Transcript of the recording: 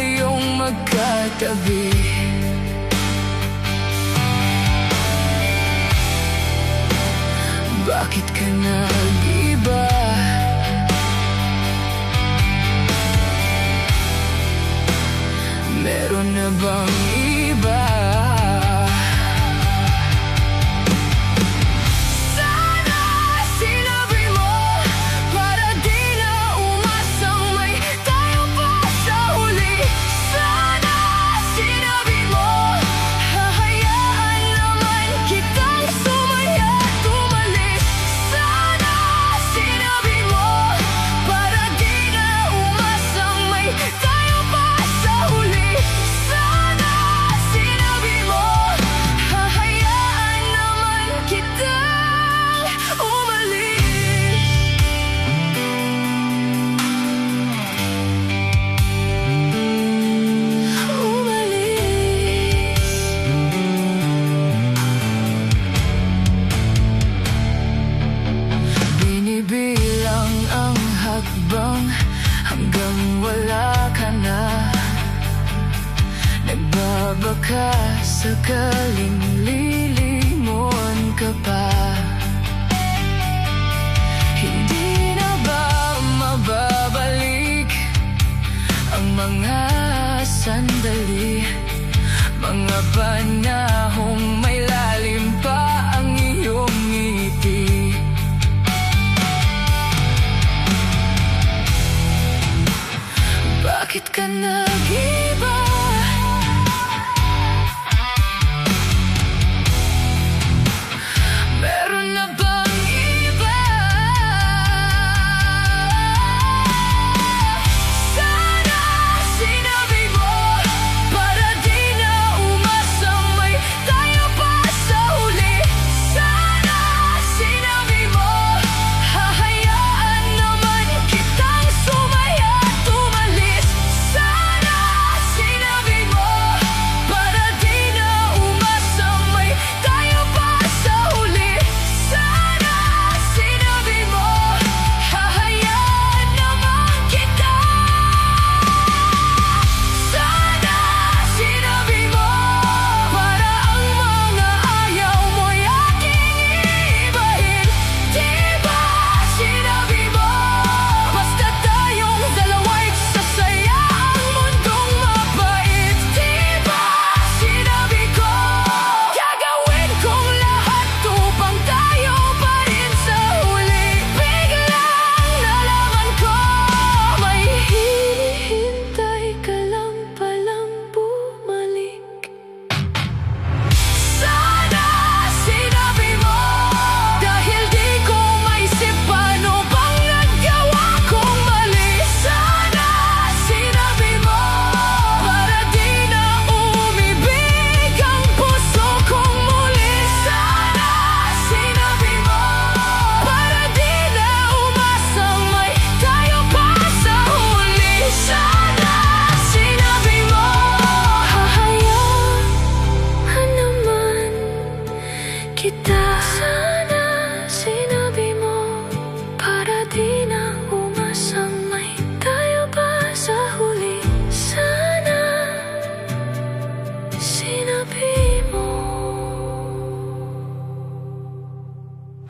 tayong magkatabi. Bakit ka nag-iba? Meron na bang iba? Sana sinabi mo para di na umasang may tayo pa sa huli. Sana sinabi mo hahayaan naman kitang sumaya at umalis. Sana sinabi mo para di na umasang may tayo pa sa huli. Sana sinabi mo hahayaan naman kitang umalis. Binibilang ang hakbang hanggang wala ka na. Nagbabaka sakaling lilingon ka pa. Hindi na ba mababalik ang mga sandali, mga panahong may lalim pa ang iyong ngiti? Bakit ka nag-iba?